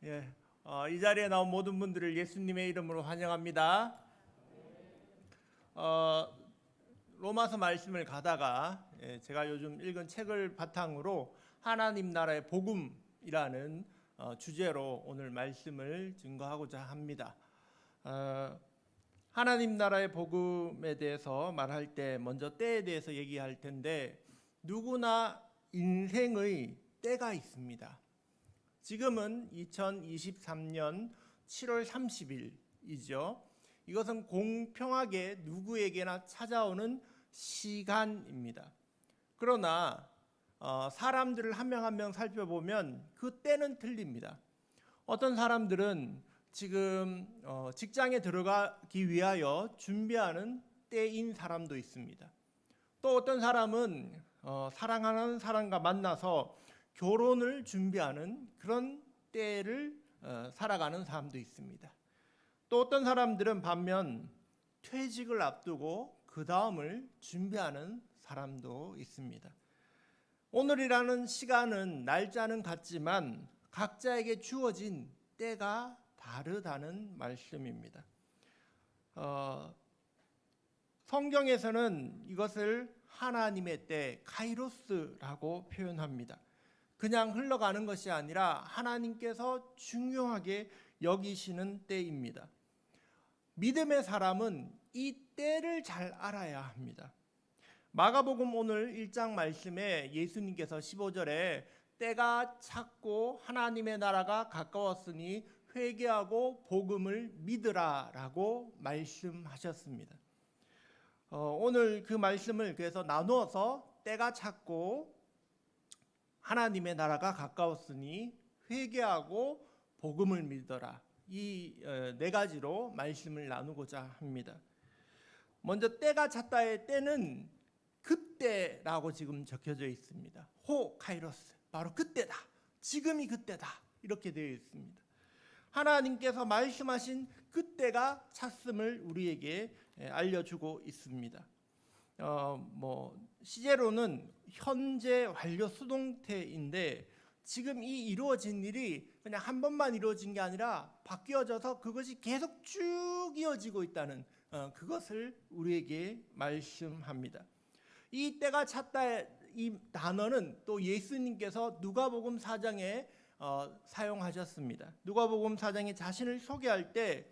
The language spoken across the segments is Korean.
예, 이 자리에 나온 모든 분들을 예수님의 이름으로 환영합니다. 로마서 말씀을 가다가 제가 요즘 읽은 책을 바탕으로 하나님 나라의 복음이라는 주제로 오늘 말씀을 증거하고자 합니다. 하나님 나라의 복음에 대해서 말할 때 먼저 때에 대해서 얘기할 텐데, 누구나 인생의 때가 있습니다. 지금은 2023년 7월 30일이죠. 이것은 공평하게 누구에게나 찾아오는 시간입니다. 그러나 사람들을 한 명 한 명 살펴보면 그 때는 틀립니다. 어떤 사람들은 지금 직장에 들어가기 위하여 준비하는 때인 사람도 있습니다. 또 어떤 사람은 사랑하는 사람과 만나서 결혼을 준비하는 그런 때를 살아가는 사람도 있습니다. 또 어떤 사람들은 반면 퇴직을 앞두고 그 다음을 준비하는 사람도 있습니다. 오늘이라는 시간은 날짜는 같지만 각자에게 주어진 때가 다르다는 말씀입니다. 성경에서는 이것을 하나님의 때, 카이로스라고 표현합니다. 그냥 흘러가는 것이 아니라 하나님께서 중요하게 여기시는 때입니다. 믿음의 사람은 이 때를 잘 알아야 합니다. 마가복음 오늘 1장 말씀에 예수님께서 15절에 때가 찼고 하나님의 나라가 가까웠으니 회개하고 복음을 믿으라 라고 말씀하셨습니다. 오늘 그 말씀을 그래서 나누어서 때가 찼고 하나님의 나라가 가까웠으니 회개하고 복음을 믿어라, 이 네 가지로 말씀을 나누고자 합니다. 먼저 때가 찼다의 때는 그때라고 지금 적혀져 있습니다. 호 카이로스, 바로 그때다, 지금이 그때다, 이렇게 되어 있습니다. 하나님께서 말씀하신 그때가 찼음을 우리에게 알려주고 있습니다. 시제로는 현재 완료 수동태인데, 지금 이 이루어진 일이 그냥 한 번만 이루어진 게 아니라 바뀌어져서 그것이 계속 쭉 이어지고 있다는 그것을 우리에게 말씀합니다. 이 때가 찼다, 이 단어는 또 예수님께서 누가복음 4장에 사용하셨습니다. 누가복음 4장에 자신을 소개할 때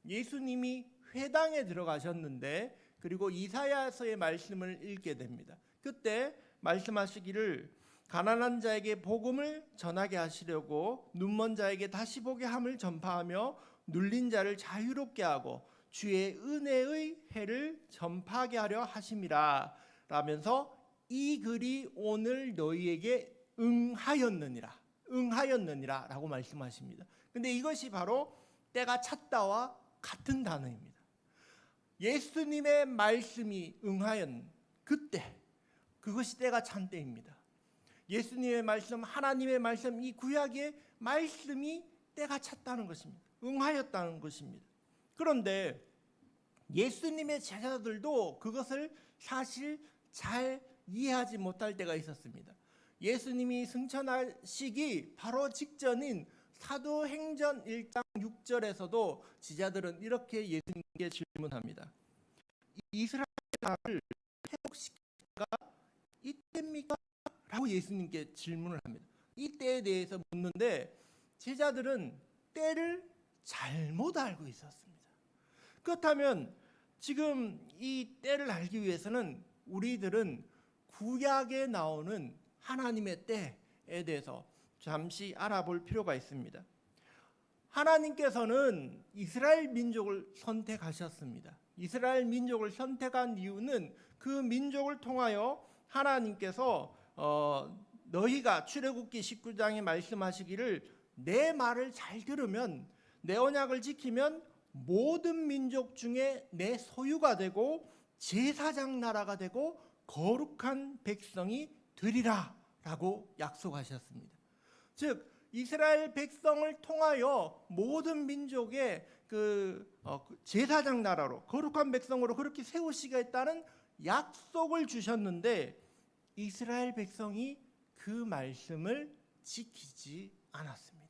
예수님이 회당에 들어가셨는데, 그리고 이사야서의 말씀을 읽게 됩니다. 그때 말씀하시기를 가난한 자에게 복음을 전하게 하시려고 눈먼 자에게 다시 보게 함을 전파하며 눌린 자를 자유롭게 하고 주의 은혜의 해를 전파하게 하려 하심이라 라면서 이 글이 오늘 너희에게 응하였느니라 라고 말씀하십니다. 근데 이것이 바로 때가 찼다와 같은 단어입니다. 예수님의 말씀이 응하였는 그때, 그것이 때가 찬 때입니다. 예수님의 말씀, 하나님의 말씀, 이 구약의 말씀이 때가 찼다는 것입니다. 응하였다는 것입니다. 그런데 예수님의 제자들도 그것을 사실 잘 이해하지 못할 때가 있었습니다. 예수님이 승천하시기 바로 직전인 사도행전 1장 6절에서도 지자들은 이렇게 예수님께 질문합니다. 이스라엘 나라를 회복시키기가 이때입니까? 라고 예수님께 질문을 합니다. 이 때에 대해서 묻는데 제자들은 때를 잘못 알고 있었습니다. 그렇다면 지금 이 때를 알기 위해서는 우리들은 구약에 나오는 하나님의 때에 대해서 잠시 알아볼 필요가 있습니다. 하나님께서는 이스라엘 민족을 선택하셨습니다. 이스라엘 민족을 선택한 이유는 그 민족을 통하여 하나님께서 너희가 출애굽기 19장에 말씀하시기를 내 말을 잘 들으면, 내 언약을 지키면 모든 민족 중에 내 소유가 되고 제사장 나라가 되고 거룩한 백성이 되리라 라고 약속하셨습니다. 즉 이스라엘 백성을 통하여 모든 민족의 제사장 나라로, 거룩한 백성으로 그렇게 세우시겠다는 약속을 주셨는데 이스라엘 백성이 그 말씀을 지키지 않았습니다.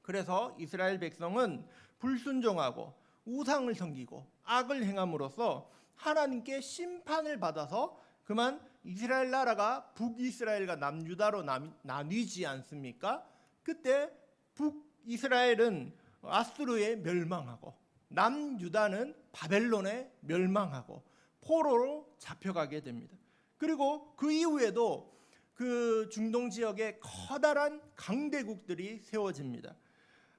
그래서 이스라엘 백성은 불순종하고 우상을 섬기고 악을 행함으로써 하나님께 심판을 받아서 그만 이스라엘 나라가 북이스라엘과 남유다로 나뉘지 않습니까? 그때 북이스라엘은 아수르에 멸망하고 남유다는 바벨론에 멸망하고 포로로 잡혀가게 됩니다. 그리고 그 이후에도 그 중동 지역에 커다란 강대국들이 세워집니다.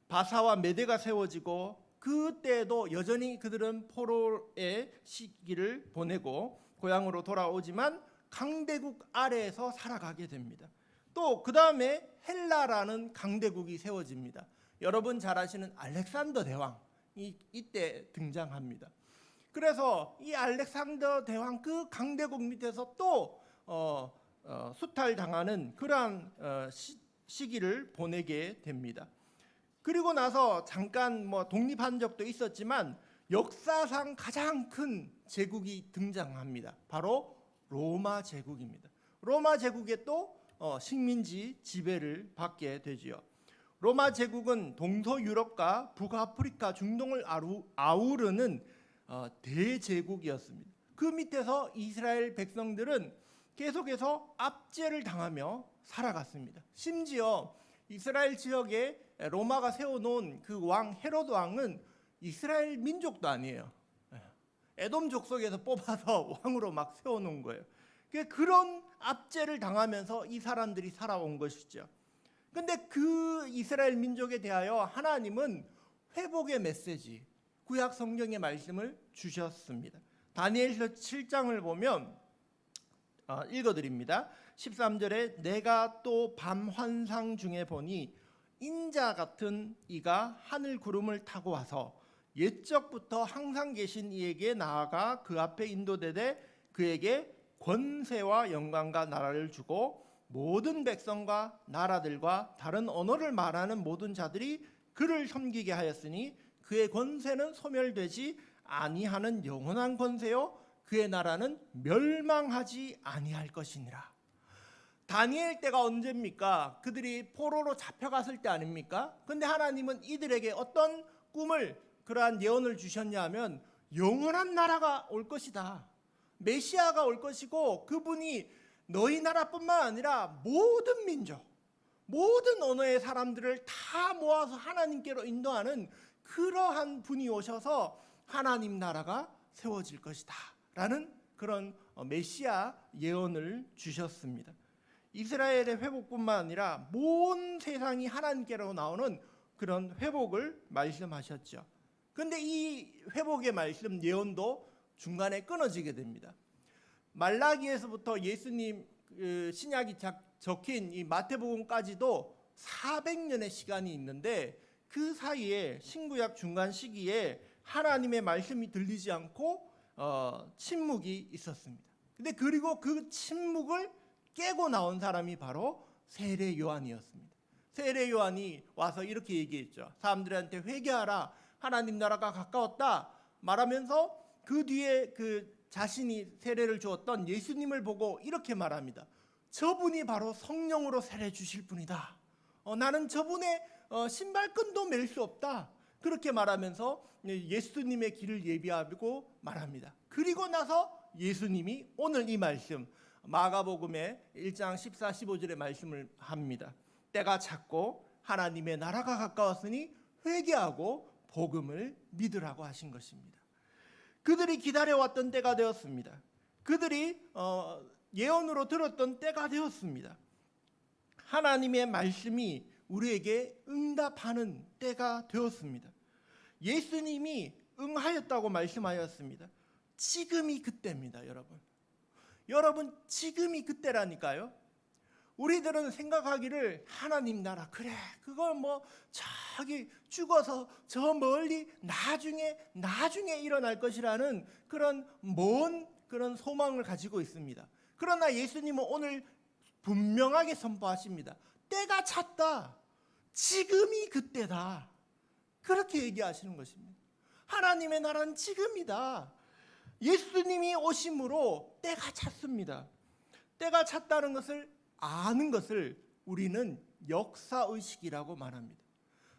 바사와 메대가 세워지고 그때도 여전히 그들은 포로의 시기를 보내고 고향으로 돌아오지만 강대국 아래에서 살아가게 됩니다. 또 그 다음에 헬라라는 강대국이 세워집니다. 여러분 잘 아시는 알렉산더 대왕이 이때 등장합니다. 그래서 이 알렉산더 대왕 그 강대국 밑에서 또 수탈당하는 그러한 시기를 보내게 됩니다. 그리고 나서 잠깐 독립한 적도 있었지만 역사상 가장 큰 제국이 등장합니다. 바로 로마 제국입니다. 로마 제국에 또 식민지 지배를 받게 되지요. 로마 제국은 동서유럽과 북아프리카, 중동을 아우르는 대제국이었습니다. 그 밑에서 이스라엘 백성들은 계속해서 압제를 당하며 살아갔습니다. 심지어 이스라엘 지역에 로마가 세워놓은 그 왕 헤로드 왕은 이스라엘 민족도 아니에요. 에돔 족속에서 뽑아서 왕으로 막 세워놓은 거예요. 그런 압제를 당하면서 이 사람들이 살아온 것이죠. 근데 그 이스라엘 민족에 대하여 하나님은 회복의 메시지, 구약 성경의 말씀을 주셨습니다. 다니엘서 7장을 보면 읽어드립니다. 13절에 내가 또 밤 환상 중에 보니 인자 같은 이가 하늘 구름을 타고 와서 옛적부터 항상 계신 이에게 나아가 그 앞에 인도되되 그에게 권세와 영광과 나라를 주고 모든 백성과 나라들과 다른 언어를 말하는 모든 자들이 그를 섬기게 하였으니 그의 권세는 소멸되지 아니하는 영원한 권세요 그의 나라는 멸망하지 아니할 것이니라. 다니엘 때가 언제입니까? 그들이 포로로 잡혀갔을 때 아닙니까? 근데 하나님은 이들에게 어떤 꿈을 그러한 예언을 주셨냐 하면 영원한 나라가 올 것이다. 메시아가 올 것이고 그분이 너희 나라뿐만 아니라 모든 민족, 모든 언어의 사람들을 다 모아서 하나님께로 인도하는 그러한 분이 오셔서 하나님 나라가 세워질 것이다 라는 그런 메시아 예언을 주셨습니다. 이스라엘의 회복뿐만 아니라 온 세상이 하나님께로 나오는 그런 회복을 말씀하셨죠. 그런데 이 회복의 말씀 예언도 중간에 끊어지게 됩니다. 말라기에서부터 예수님 신약이 적힌 이 마태복음까지도 400년의 시간이 있는데 그 사이에 신구약 중간 시기에 하나님의 말씀이 들리지 않고 침묵이 있었습니다. 근데 그리고 그 침묵을 깨고 나온 사람이 바로 세례 요한이었습니다. 세례 요한이 와서 이렇게 얘기했죠. 사람들한테 회개하라. 하나님 나라가 가까웠다. 말하면서 그 뒤에 그 자신이 세례를 주었던 예수님을 보고 이렇게 말합니다. 저분이 바로 성령으로 세례 주실 분이다. 나는 저분의 신발끈도 맬 수 없다. 그렇게 말하면서 예수님의 길을 예비하고 말합니다. 그리고 나서 예수님이 오늘 이 말씀 마가복음의 1장 14, 15절의 말씀을 합니다. 때가 찼고 하나님의 나라가 가까웠으니 회개하고 복음을 믿으라고 하신 것입니다. 그들이 기다려왔던 때가 되었습니다. 그들이 예언으로 들었던 때가 되었습니다. 하나님의 말씀이 우리에게 응답하는 때가 되었습니다. 예수님이 응하였다고 말씀하였습니다. 지금이 그때입니다, 여러분. 여러분 지금이 그때라니까요. 우리들은 생각하기를 하나님 나라 그래 그걸 저기 죽어서 저 멀리 나중에 일어날 것이라는 그런 먼 그런 소망을 가지고 있습니다. 그러나 예수님은 오늘 분명하게 선포하십니다. 때가 찼다. 지금이 그때다. 그렇게 얘기하시는 것입니다. 하나님의 나라는 지금이다. 예수님이 오심으로 때가 찼습니다. 때가 찼다는 것을 아는 것을 우리는 역사의식이라고 말합니다.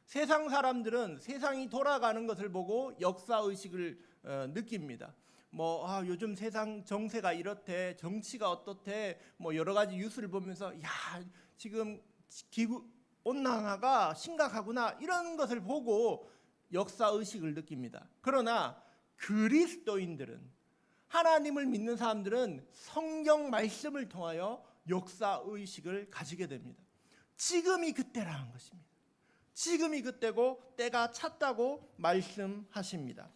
세상 사람들은 세상이 돌아가는 것을 보고 역사 의식을 느낍니다. 요즘 세상 정세가 이렇대, 정치가 어떻대, 여러 가지 뉴스를 보면서 야, 지금 기후 온난화가 심각하구나, 이런 것을 보고 역사 의식을 느낍니다. 그러나 그리스도인들은, 하나님을 믿는 사람들은 성경 말씀을 통하여 역사 의식을 가지게 됩니다. 지금이 그때라는 것입니다. 지금이 그때고 때가 찼다고 말씀하십니다.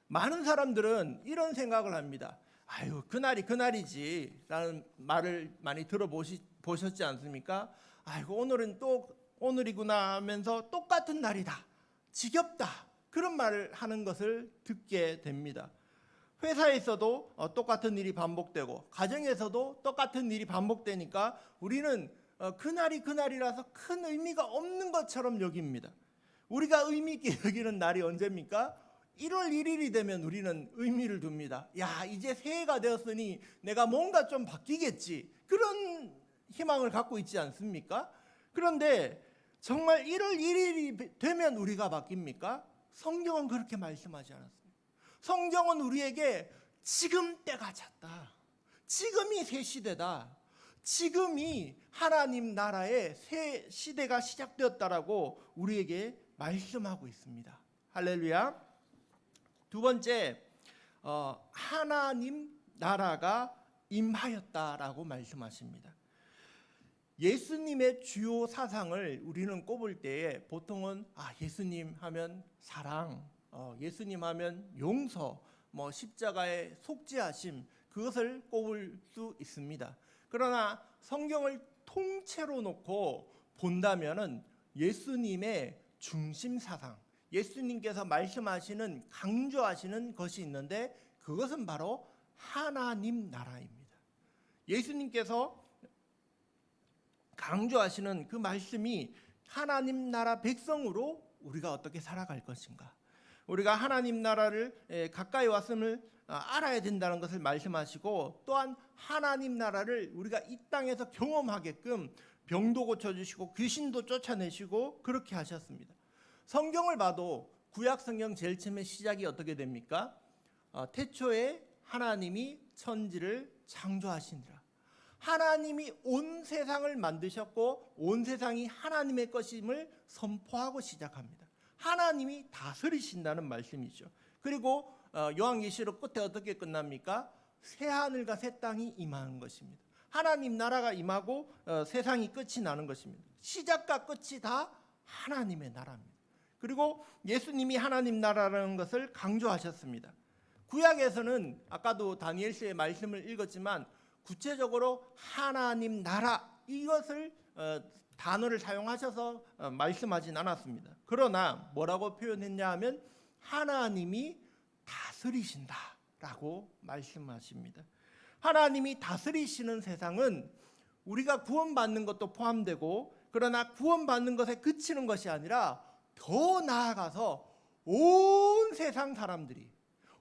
많은 사람들은 이런 생각을 합니다. 아유, 그날이 그날이지 라는 말을 많이 들어보셨지 않습니까? 아이고, 오늘은 또 오늘이구나 하면서 똑같은 날이다, 지겹다, 그런 말을 하는 것을 듣게 됩니다. 회사에서도 똑같은 일이 반복되고 가정에서도 똑같은 일이 반복되니까 우리는 그날이 그날이라서 큰 의미가 없는 것처럼 여깁니다. 우리가 의미 있게 여기는 날이 언제입니까? 1월 1일이 되면 우리는 의미를 둡니다. 야, 이제 새해가 되었으니 내가 뭔가 좀 바뀌겠지, 그런 희망을 갖고 있지 않습니까? 그런데 정말 1월 1일이 되면 우리가 바뀝니까? 성경은 그렇게 말씀하지 않았습니다. 성경은 우리에게 지금 때가 찼다, 지금이 새 시대다, 지금이 하나님 나라의 새 시대가 시작되었다라고 우리에게 말씀하고 있습니다. 할렐루야. 두 번째, 하나님 나라가 임하였다라고 말씀하십니다. 예수님의 주요 사상을 우리는 꼽을 때에 보통은 예수님 하면 사랑, 예수님 하면 용서, 십자가의 속죄하심, 그것을 꼽을 수 있습니다. 그러나 성경을 통째로 놓고 본다면은 예수님의 중심 사상, 예수님께서 말씀하시는, 강조하시는 것이 있는데 그것은 바로 하나님 나라입니다. 예수님께서 강조하시는 그 말씀이 하나님 나라 백성으로 우리가 어떻게 살아갈 것인가, 우리가 하나님 나라를 가까이 왔음을 알아야 된다는 것을 말씀하시고, 또한 하나님 나라를 우리가 이 땅에서 경험하게끔 병도 고쳐주시고 귀신도 쫓아내시고 그렇게 하셨습니다. 성경을 봐도 구약 성경 제일 처음에 시작이 어떻게 됩니까? 태초에 하나님이 천지를 창조하시니라. 하나님이 온 세상을 만드셨고 온 세상이 하나님의 것임을 선포하고 시작합니다. 하나님이 다스리신다는 말씀이죠. 그리고 요한계시록 끝에 어떻게 끝납니까? 새 하늘과 새 땅이 임하는 것입니다. 하나님 나라가 임하고 세상이 끝이 나는 것입니다. 시작과 끝이 다 하나님의 나라입니다. 그리고 예수님이 하나님 나라라는 것을 강조하셨습니다. 구약에서는 아까도 다니엘서의 말씀을 읽었지만 구체적으로 하나님 나라, 이것을 단어를 사용하셔서 말씀하진 않았습니다. 그러나 뭐라고 표현했냐 하면 하나님이 다스리신다라고 말씀하십니다. 하나님이 다스리시는 세상은 우리가 구원받는 것도 포함되고, 그러나 구원받는 것에 그치는 것이 아니라 더 나아가서 온 세상 사람들이,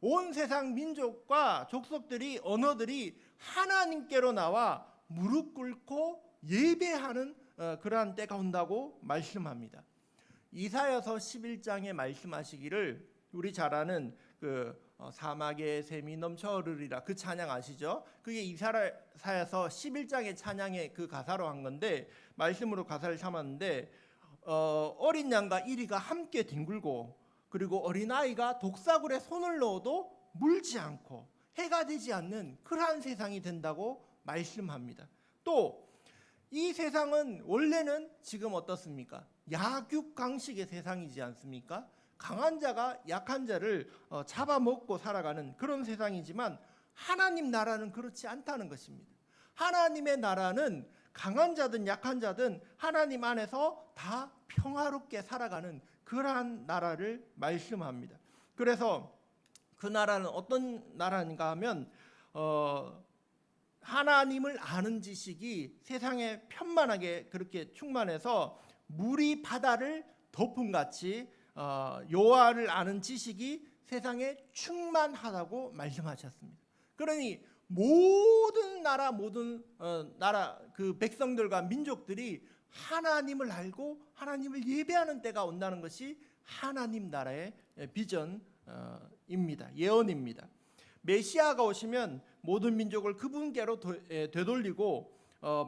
온 세상 민족과 족속들이, 언어들이 하나님께로 나와 무릎 꿇고 예배하는 그러한 때가 온다고 말씀합니다. 이사야서 11장에 말씀하시기를, 우리 잘 아는 사막에 샘이 넘쳐 흐르리라, 그 찬양 아시죠? 그게 이사야서 11장의 찬양의 그 가사로 한 건데, 말씀으로 가사를 삼았는데, 어린 양과 이리가 함께 뒹굴고, 그리고 어린아이가 독사굴에 손을 넣어도 물지 않고 해가 되지 않는 그러한 세상이 된다고 말씀합니다. 또 이 세상은 원래는 지금 어떻습니까? 약육강식의 세상이지 않습니까? 강한 자가 약한 자를 잡아먹고 살아가는 그런 세상이지만, 하나님 나라는 그렇지 않다는 것입니다. 하나님의 나라는 강한 자든 약한 자든 하나님 안에서 다 평화롭게 살아가는 그러한 나라를 말씀합니다. 그래서 그 나라는 어떤 나라인가 하면 하나님을 아는 지식이 세상에 편만하게 그렇게 충만해서 물이 바다를 덮음같이 여호와를 아는 지식이 세상에 충만하다고 말씀하셨습니다. 그러니 모든 나라 그 백성들과 민족들이 하나님을 알고 하나님을 예배하는 때가 온다는 것이 하나님 나라의 비전입니다. 예언입니다. 메시아가 오시면 모든 민족을 그분께로 되돌리고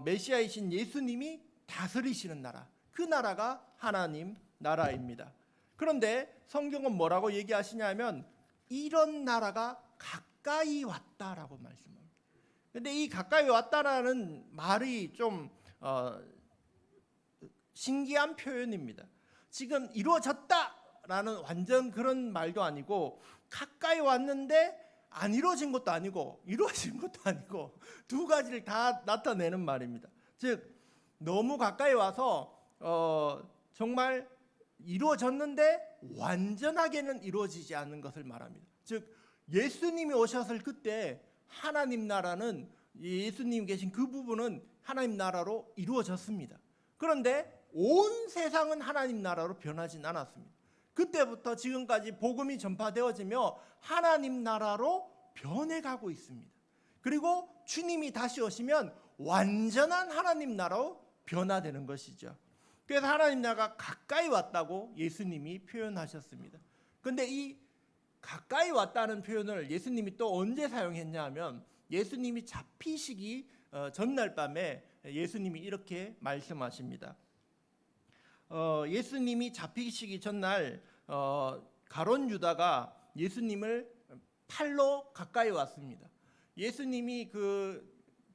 메시아이신 예수님이 다스리시는 나라, 그 나라가 하나님 나라입니다. 그런데 성경은 뭐라고 얘기하시냐면 이런 나라가 가까이 왔다라고 말씀합니다. 그런데 이 가까이 왔다라는 말이 좀 신기한 표현입니다. 지금 이루어졌다라는 완전 그런 말도 아니고 가까이 왔는데 안 이루어진 것도 아니고 이루어진 것도 아니고 두 가지를 다 나타내는 말입니다. 즉 너무 가까이 와서 정말 이루어졌는데 완전하게는 이루어지지 않는 것을 말합니다. 즉 예수님이 오셨을 그때 하나님 나라는 예수님 계신 그 부분은 하나님 나라로 이루어졌습니다. 그런데 온 세상은 하나님 나라로 변하진 않았습니다. 그때부터 지금까지 복음이 전파되어지며 하나님 나라로 변해가고 있습니다. 그리고 주님이 다시 오시면 완전한 하나님 나라로 변화되는 것이죠. 그래서 하나님 나라가 가까이 왔다고 예수님이 표현하셨습니다. 그런데 이 가까이 왔다는 표현을 예수님이 또 언제 사용했냐 하면 예수님이 잡히시기 전날 밤에 예수님이 이렇게 말씀하십니다. 예수님이 잡히시기 전날 가룟 유다가 예수님을 팔로 가까이 왔습니다. 예수님이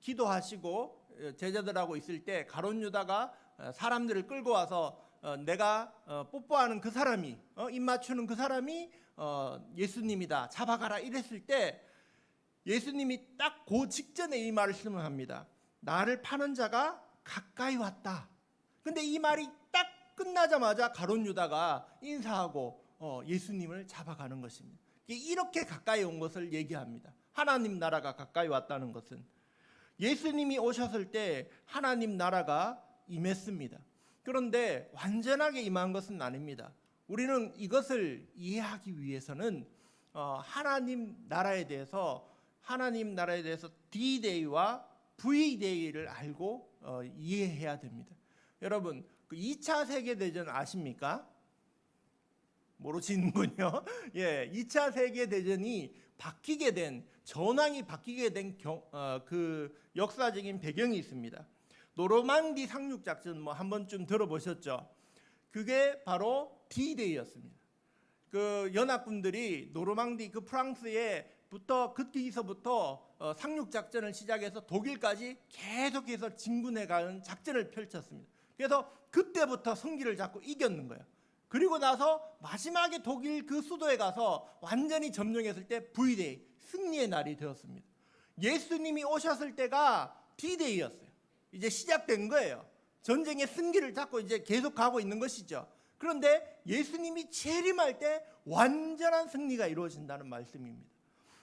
기도하시고 제자들하고 있을 때 가룟 유다가 사람들을 끌고 와서 내가 뽀뽀하는 그 사람이 입 맞추는 그 사람이 예수님이다, 잡아가라 이랬을 때 예수님이 딱 그 직전에 이 말씀을 합니다. 나를 파는 자가 가까이 왔다. 근데 이 말이 딱 끝나자마자 가룟 유다가 인사하고 예수님을 잡아가는 것입니다. 이렇게 가까이 온 것을 얘기합니다. 하나님 나라가 가까이 왔다는 것은 예수님이 오셨을 때 하나님 나라가 임했습니다. 그런데 완전하게 임한 것은 아닙니다. 우리는 이것을 이해하기 위해서는 하나님 나라에 대해서 D-Day와 V-Day를 알고 이해해야 됩니다. 여러분, 2차 세계대전 아십니까? 모르시는군요. 예, 2차 세계대전이 전황이 바뀌게 된 그 역사적인 배경이 있습니다. 노르망디 상륙작전 한 번쯤 들어보셨죠? 그게 바로 D-Day였습니다. 그 연합군들이 노르망디 프랑스에부터 그 뒤서부터 상륙작전을 시작해서 독일까지 계속해서 진군해가는 작전을 펼쳤습니다. 그래서 그때부터 성기를 잡고 이겼는 거예요. 그리고 나서 마지막에 독일 그 수도에 가서 완전히 점령했을 때 V-Day, 승리의 날이 되었습니다. 예수님이 오셨을 때가 D-Day였어요. 이제 시작된 거예요. 전쟁의 승기를 잡고 이제 계속 가고 있는 것이죠. 그런데 예수님이 재림할 때 완전한 승리가 이루어진다는 말씀입니다.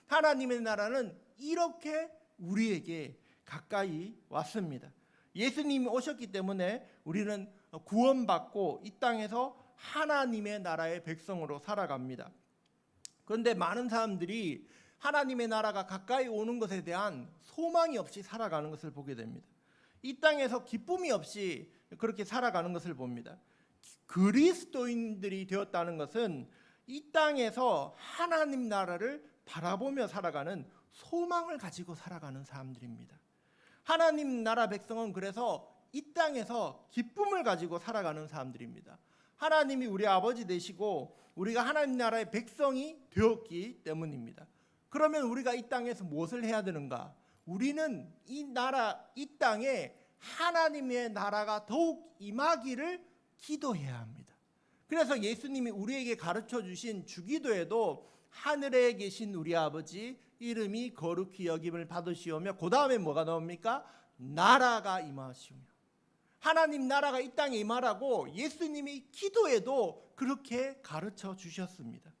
하나님의 나라는 이렇게 우리에게 가까이 왔습니다. 예수님이 오셨기 때문에 우리는 구원받고 이 땅에서 하나님의 나라의 백성으로 살아갑니다. 그런데 많은 사람들이 하나님의 나라가 가까이 오는 것에 대한 소망이 없이 살아가는 것을 보게 됩니다. 이 땅에서 기쁨이 없이 그렇게 살아가는 것을 봅니다. 그리스도인들이 되었다는 것은 이 땅에서 하나님 나라를 바라보며 살아가는 소망을 가지고 살아가는 사람들입니다. 하나님 나라 백성은 그래서 이 땅에서 기쁨을 가지고 살아가는 사람들입니다. 하나님이 우리 아버지 되시고 우리가 하나님 나라의 백성이 되었기 때문입니다. 그러면 우리가 이 땅에서 무엇을 해야 되는가? 우리는 이 땅에 하나님의 나라가 더욱 임하기를 기도해야 합니다. 그래서 예수님이 우리에게 가르쳐 주신 주기도에도 하늘에 계신 우리 아버지 이름이 거룩히 여김을 받으시오며 그 다음에 뭐가 나옵니까? 나라가 임하시오며. 하나님 나라가 이 땅에 임하라고 예수님이 기도에도 그렇게 가르쳐 주셨습니다.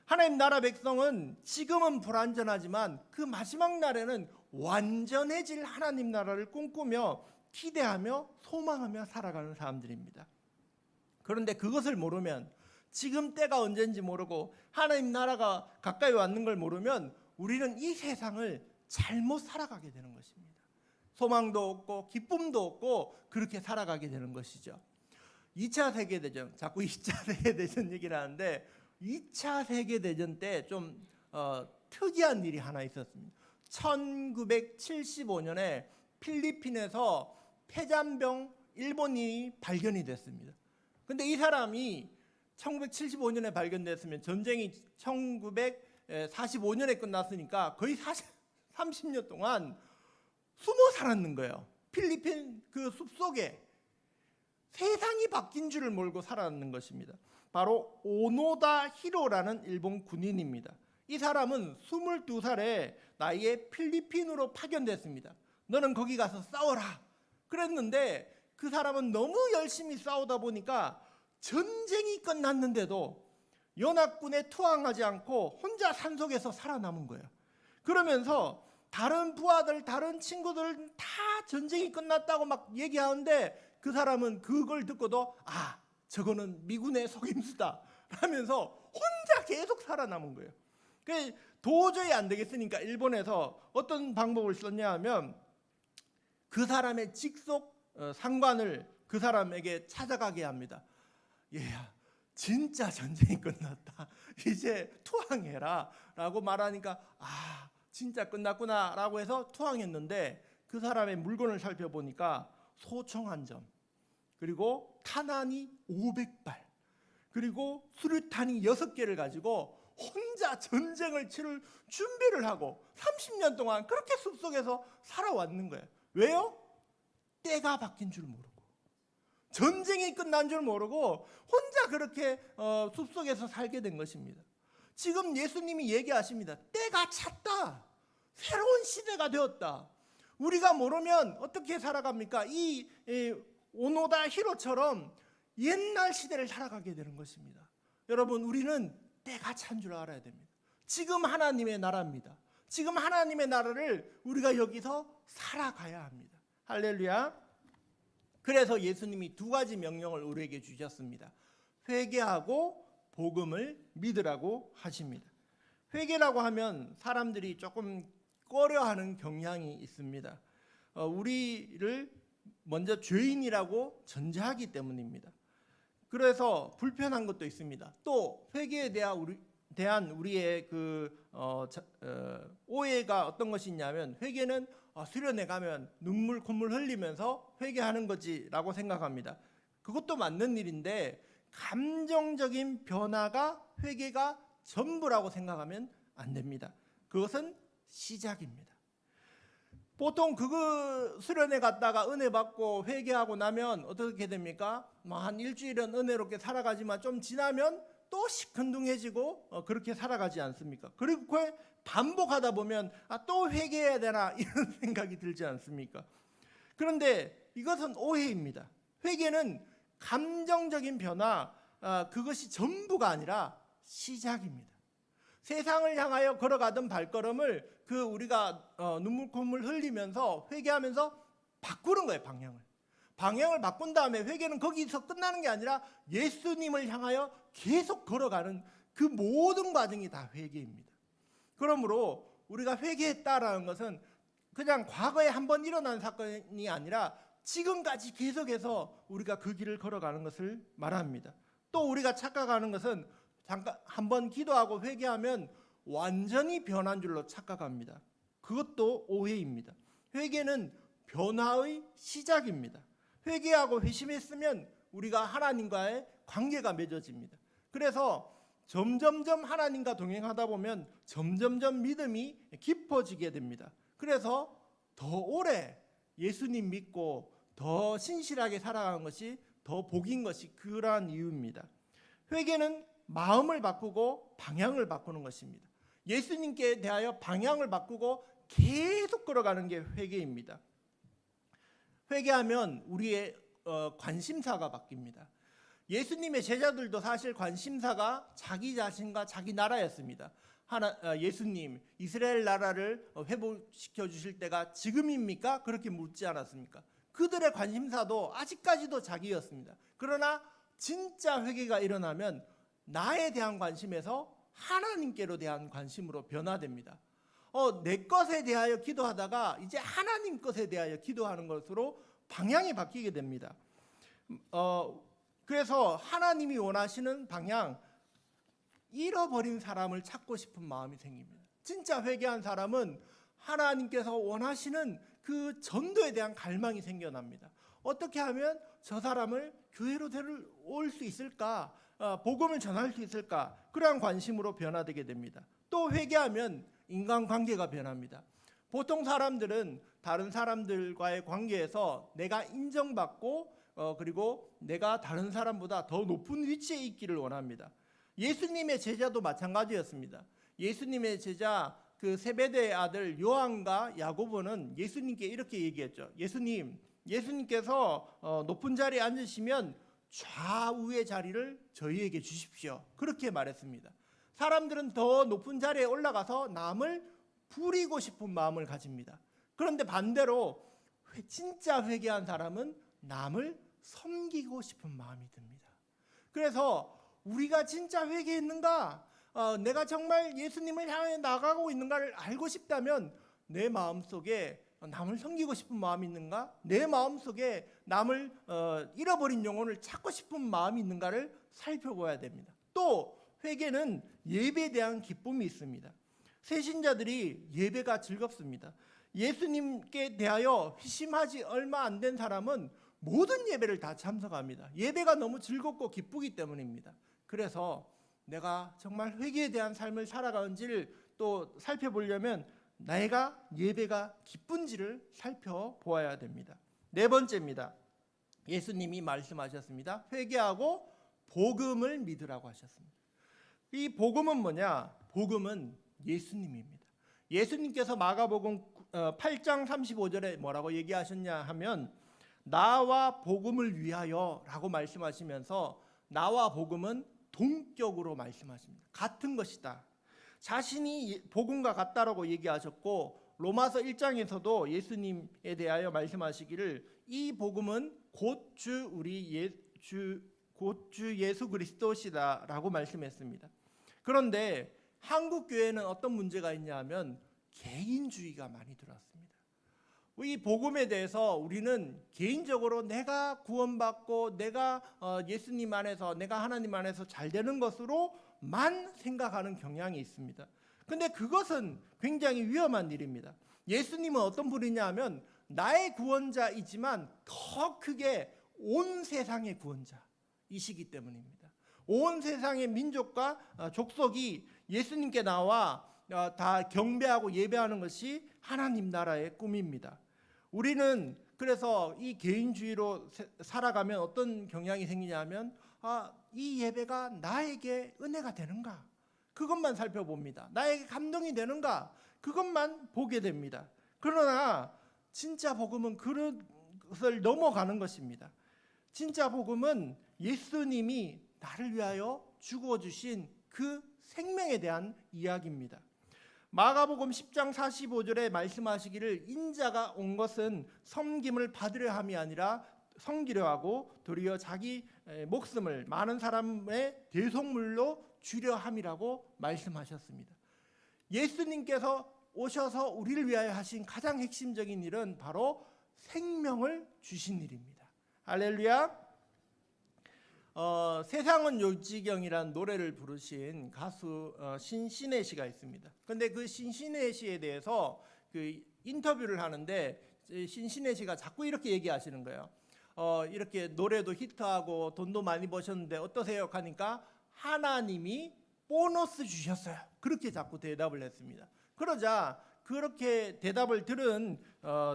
하나님 나라 백성은 지금은 불완전하지만 그 마지막 날에는 완전해질 하나님 나라를 꿈꾸며 기대하며 소망하며 살아가는 사람들입니다. 그런데 그것을 모르면, 지금 때가 언제인지 모르고 하나님 나라가 가까이 왔는 걸 모르면 우리는 이 세상을 잘못 살아가게 되는 것입니다. 소망도 없고 기쁨도 없고 그렇게 살아가게 되는 것이죠. 2차 세계대전, 자꾸 2차 세계대전 얘기를 하는데 2차 세계대전 때 좀 특이한 일이 하나 있었습니다. 1975년에 필리핀에서 폐잔병 일본인이 발견이 됐습니다. 근데 이 사람이 1975년에 발견됐으면 전쟁이 1945년에 끝났으니까 거의 30년 동안 숨어 살았는 거예요. 필리핀 그 숲속에 세상이 바뀐 줄을 모르고 살았는 것입니다. 바로 오노다 히로라는 일본 군인입니다. 이 사람은 22살의 나이에 필리핀으로 파견됐습니다. 너는 거기 가서 싸워라 그랬는데 그 사람은 너무 열심히 싸우다 보니까 전쟁이 끝났는데도 연합군에 투항하지 않고 혼자 산속에서 살아남은 거예요. 그러면서 다른 부하들, 다른 친구들 다 전쟁이 끝났다고 막 얘기하는데 그 사람은 그걸 듣고도 저거는 미군의 속임수다 하면서 혼자 계속 살아남은 거예요. 도저히 안 되겠으니까 일본에서 어떤 방법을 썼냐 하면 그 사람의 직속 상관을 그 사람에게 찾아가게 합니다. 얘야, 진짜 전쟁이 끝났다. 이제 투항해라 라고 말하니까 진짜 끝났구나 라고 해서 투항했는데 그 사람의 물건을 살펴보니까 소총 한 점, 그리고 탄환이 500발, 그리고 수류탄이 6개를 가지고 혼자 전쟁을 치를 준비를 하고 30년 동안 그렇게 숲속에서 살아왔는 거예요. 왜요? 때가 바뀐 줄 모르고 전쟁이 끝난 줄 모르고 혼자 그렇게 숲속에서 살게 된 것입니다. 지금 예수님이 얘기하십니다. 때가 찼다. 새로운 시대가 되었다. 우리가 모르면 어떻게 살아갑니까? 이 오노다 히로처럼 옛날 시대를 살아가게 되는 것입니다. 여러분, 우리는 때가 찬 줄 알아야 됩니다. 지금 하나님의 나라입니다. 지금 하나님의 나라를 우리가 여기서 살아가야 합니다. 할렐루야. 그래서 예수님이 2가지 명령을 우리에게 주셨습니다. 회개하고 복음을 믿으라고 하십니다. 회개라고 하면 사람들이 조금 꺼려하는 경향이 있습니다. 우리를 먼저 죄인이라고 전제하기 때문입니다. 그래서 불편한 것도 있습니다. 또 회개에 대한 우리의 오해가 어떤 것이 있냐면 회개는 수련회 가면 눈물 콧물 흘리면서 회개하는 거지라고 생각합니다. 그것도 맞는 일인데 감정적인 변화가 회개가 전부라고 생각하면 안 됩니다. 그것은 시작입니다. 보통 그거 수련회 갔다가 은혜 받고 회개하고 나면 어떻게 됩니까? 한 일주일은 은혜롭게 살아가지만 좀 지나면 또 시큰둥해지고 그렇게 살아가지 않습니까? 그리고 반복하다 보면 또 회개해야 되나 이런 생각이 들지 않습니까? 그런데 이것은 오해입니다. 회개는 감정적인 변화, 그것이 전부가 아니라 시작입니다. 세상을 향하여 걸어가던 발걸음을 우리가 눈물 콧물 흘리면서 회개하면서 바꾸는 거예요. 방향을 바꾼 다음에 회개는 거기서 끝나는 게 아니라 예수님을 향하여 계속 걸어가는 그 모든 과정이 다 회개입니다. 그러므로 우리가 회개했다라는 것은 그냥 과거에 한번 일어난 사건이 아니라 지금까지 계속해서 우리가 그 길을 걸어가는 것을 말합니다. 또 우리가 착각하는 것은 잠깐 한번 기도하고 회개하면 완전히 변한 줄로 착각합니다. 그것도 오해입니다. 회개는 변화의 시작입니다. 회개하고 회심했으면 우리가 하나님과의 관계가 맺어집니다. 그래서 점점점 하나님과 동행하다 보면 점점점 믿음이 깊어지게 됩니다. 그래서 더 오래 예수님 믿고 더 신실하게 살아가는 것이 더 복인 것이 그러한 이유입니다. 회개는 마음을 바꾸고 방향을 바꾸는 것입니다. 예수님께 대하여 방향을 바꾸고 계속 걸어가는 게 회개입니다. 회개하면 우리의 관심사가 바뀝니다. 예수님의 제자들도 사실 관심사가 자기 자신과 자기 나라였습니다. 예수님, 이스라엘 나라를 회복시켜 주실 때가 지금입니까? 그렇게 묻지 않았습니까? 그들의 관심사도 아직까지도 자기였습니다. 그러나 진짜 회개가 일어나면 나에 대한 관심에서 하나님께로 대한 관심으로 변화됩니다. 내 것에 대하여 기도하다가 이제 하나님 것에 대하여 기도하는 것으로 방향이 바뀌게 됩니다. 그래서 하나님이 원하시는 방향, 잃어버린 사람을 찾고 싶은 마음이 생깁니다. 진짜 회개한 사람은 하나님께서 원하시는 그 전도에 대한 갈망이 생겨납니다. 어떻게 하면 저 사람을 교회로 데려올 수 있을까? 복음을 전할 수 있을까? 그러한 관심으로 변화되게 됩니다. 또 회개하면 인간관계가 변합니다. 보통 사람들은 다른 사람들과의 관계에서 내가 인정받고 그리고 내가 다른 사람보다 더 높은 위치에 있기를 원합니다. 예수님의 제자도 마찬가지였습니다. 예수님의 제자 그 세베대의 아들 요한과 야고보는 예수님께 이렇게 얘기했죠. 예수님께서 높은 자리에 앉으시면 좌우의 자리를 저희에게 주십시오. 그렇게 말했습니다. 사람들은 더 높은 자리에 올라가서 남을 부리고 싶은 마음을 가집니다. 그런데 반대로 진짜 회개한 사람은 남을 섬기고 싶은 마음이 듭니다. 그래서 우리가 진짜 회개했는가, 내가 정말 예수님을 향해 나가고 있는가를 알고 싶다면 내 마음속에 남을 섬기고 싶은 마음이 있는가, 내 마음속에 남을 잃어버린 영혼을 찾고 싶은 마음이 있는가를 살펴봐야 됩니다. 또 회개는 예배에 대한 기쁨이 있습니다. 새신자들이 예배가 즐겁습니다. 예수님께 대하여 회심하지 얼마 안 된 사람은 모든 예배를 다 참석합니다. 예배가 너무 즐겁고 기쁘기 때문입니다. 그래서 내가 정말 회개에 대한 삶을 살아가는지를 또 살펴보려면 내가 예배가 기쁜지를 살펴보아야 됩니다. 네 번째입니다. 예수님이 말씀하셨습니다. 회개하고 복음을 믿으라고 하셨습니다. 이 복음은 뭐냐? 복음은 예수님입니다. 예수님께서 마가복음 8장 35절에 뭐라고 얘기하셨냐 하면 나와 복음을 위하여 라고 말씀하시면서 나와 복음은 동격으로 말씀하십니다. 같은 것이다. 자신이 복음과 같다라고 얘기하셨고 로마서 1장에서도 예수님에 대하여 말씀하시기를 이 복음은 곧 주 예수 그리스도시다라고 말씀했습니다. 그런데 한국 교회는 어떤 문제가 있냐 하면 개인주의가 많이 들어왔습니다. 이 복음에 대해서 우리는 개인적으로 내가 구원받고 내가 예수님 안에서 내가 하나님 안에서 잘 되는 것으로만 생각하는 경향이 있습니다. 근데 그것은 굉장히 위험한 일입니다. 예수님은 어떤 분이냐 하면 나의 구원자이지만 더 크게 온 세상의 구원자이시기 때문입니다. 온 세상의 민족과 족속이 예수님께 나와 다 경배하고 예배하는 것이 하나님 나라의 꿈입니다. 우리는 그래서 이 개인주의로 살아가면 어떤 경향이 생기냐 하면 이 예배가 나에게 은혜가 되는가? 그것만 살펴봅니다. 나에게 감동이 되는가? 그것만 보게 됩니다. 그러나 진짜 복음은 그것을 넘어가는 것입니다. 진짜 복음은 예수님이 나를 위하여 죽어주신 그 생명에 대한 이야기입니다. 마가복음 10장 45절에 말씀하시기를 인자가 온 것은 섬김을 받으려 함이 아니라 섬기려 하고 도리어 자기 목숨을 많은 사람의 대속물로 주려 함이라고 말씀하셨습니다. 예수님께서 오셔서 우리를 위하여 하신 가장 핵심적인 일은 바로 생명을 주신 일입니다. 할렐루야. 세상은 요지경이라는 노래를 부르신 가수 신신혜 씨가 있습니다. 근데 그 신신혜 씨에 대해서 그 인터뷰를 하는데 신신혜 씨가 자꾸 이렇게 얘기하시는 거예요. 이렇게 노래도 히트하고 돈도 많이 버셨는데 어떠세요? 하니까 하나님이 보너스 주셨어요. 그렇게 자꾸 대답을 했습니다. 그러자 그렇게 대답을 들은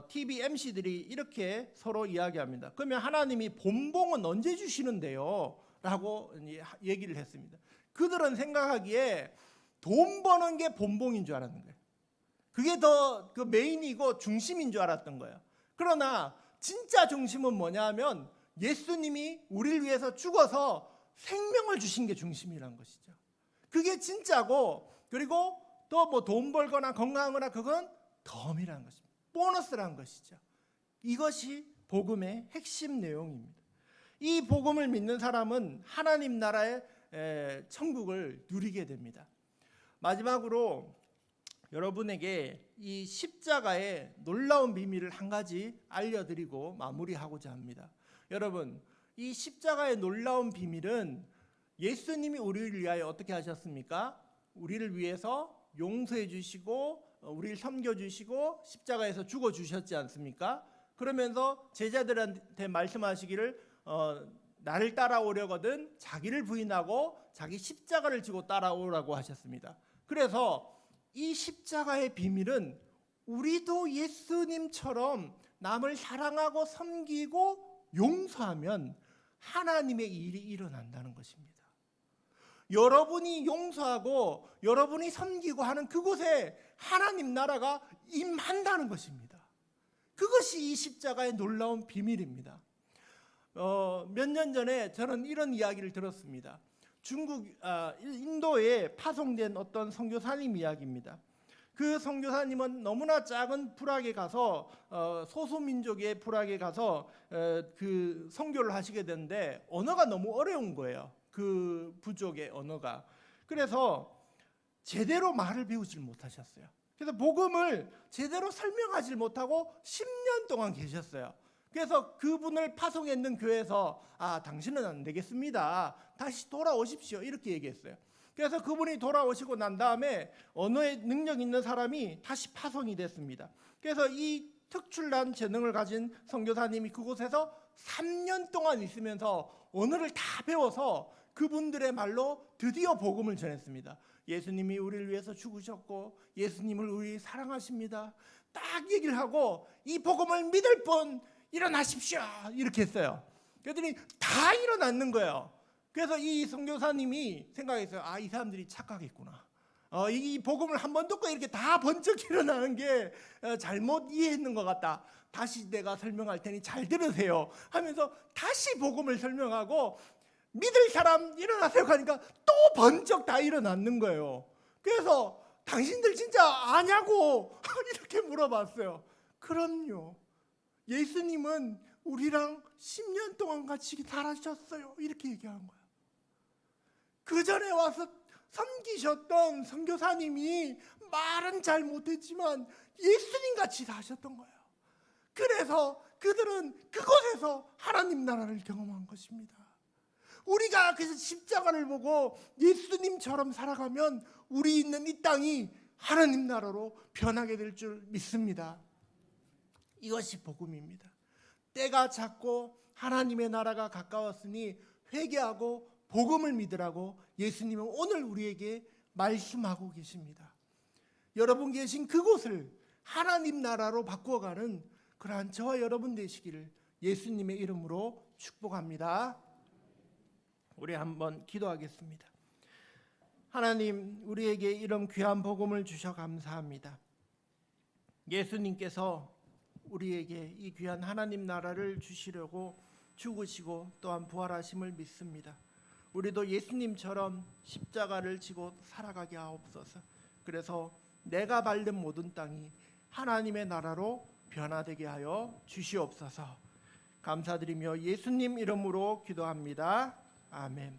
TV MC들이 이렇게 서로 이야기합니다. 그러면 하나님이 본봉은 언제 주시는데요? 라고 얘기를 했습니다. 그들은 생각하기에 돈 버는 게 본봉인 줄 알았는 거예요. 그게 더 그 메인이고 중심인 줄 알았던 거예요. 그러나 진짜 중심은 뭐냐 하면 예수님이 우리를 위해서 죽어서 생명을 주신 게 중심이란 것이죠. 그게 진짜고, 그리고 또 뭐 돈 벌거나 건강하거나 그건 덤이라는 것입니다. 보너스라는 것이죠. 이것이 복음의 핵심 내용입니다. 이 복음을 믿는 사람은 하나님 나라의 천국을 누리게 됩니다. 마지막으로 여러분에게 이 십자가의 놀라운 비밀을 한 가지 알려드리고 마무리하고자 합니다. 여러분, 이 십자가의 놀라운 비밀은 예수님이 우리를 위하여 어떻게 하셨습니까? 우리를 위해서 용서해 주시고 우리를 섬겨 주시고 십자가에서 죽어 주셨지 않습니까? 그러면서 제자들한테 말씀하시기를 나를 따라오려거든 자기를 부인하고 자기 십자가를 지고 따라오라고 하셨습니다. 그래서 이 십자가의 비밀은 우리도 예수님처럼 남을 사랑하고 섬기고 용서하면 하나님의 일이 일어난다는 것입니다. 여러분이 용서하고 여러분이 섬기고 하는 그곳에 하나님 나라가 임한다는 것입니다. 그것이 이 십자가의 놀라운 비밀입니다. 몇 년 전에 저는 이런 이야기를 들었습니다. 인도에 파송된 어떤 선교사님 이야기입니다. 그 선교사님은 너무나 작은 부락에 가서 소수민족의 부락에 가서 그 선교를 하시게 되는데 언어가 너무 어려운 거예요. 그 부족의 언어가. 그래서 제대로 말을 배우질 못하셨어요. 그래서 복음을 제대로 설명하지 못하고 10년 동안 계셨어요. 그래서 그분을 파송했는 교회에서 당신은 안 되겠습니다. 다시 돌아오십시오. 이렇게 얘기했어요. 그래서 그분이 돌아오시고 난 다음에 언어에 능력 있는 사람이 다시 파송이 됐습니다. 그래서 이 특출난 재능을 가진 선교사님이 그곳에서 3년 동안 있으면서 언어를 다 배워서 그분들의 말로 드디어 복음을 전했습니다. 예수님이 우리를 위해서 죽으셨고 예수님을 우리 사랑하십니다. 딱 얘기를 하고 이 복음을 믿을 분 일어나십시오 이렇게 했어요. 그랬더니 다 일어났는 거예요. 그래서 이 선교사님이 생각했어요. 이 사람들이 착각했구나. 이 복음을 한 번 듣고 이렇게 다 번쩍 일어나는 게 잘못 이해했는 것 같다. 다시 내가 설명할 테니 잘 들으세요 하면서 다시 복음을 설명하고 믿을 사람 일어나세요 하니까 또 번쩍 다 일어났는 거예요. 그래서 당신들 진짜 아냐고 이렇게 물어봤어요. 그럼요. 예수님은 우리랑 10년 동안 같이 살아셨어요. 이렇게 얘기한 거예요. 그 전에 와서 섬기셨던 선교사님이 말은 잘 못했지만 예수님 같이 사셨던 거예요. 그래서 그들은 그곳에서 하나님 나라를 경험한 것입니다. 우리가 그래서 십자가를 보고 예수님처럼 살아가면 우리 있는 이 땅이 하나님 나라로 변하게 될 줄 믿습니다. 이것이 복음입니다. 때가 찼고 하나님의 나라가 가까웠으니 회개하고 복음을 믿으라고 예수님은 오늘 우리에게 말씀하고 계십니다. 여러분 계신 그곳을 하나님 나라로 바꾸어가는 그러한 저와 여러분 되시기를 예수님의 이름으로 축복합니다. 우리 한번 기도하겠습니다. 하나님, 우리에게 이런 귀한 복음을 주셔 감사합니다. 예수님께서 우리에게 이 귀한 하나님 나라를 주시려고 죽으시고 또한 부활하심을 믿습니다. 우리도 예수님처럼 십자가를 지고 살아가게 하옵소서. 그래서 내가 밟는 모든 땅이 하나님의 나라로 변화되게 하여 주시옵소서. 감사드리며 예수님 이름으로 기도합니다. 아멘.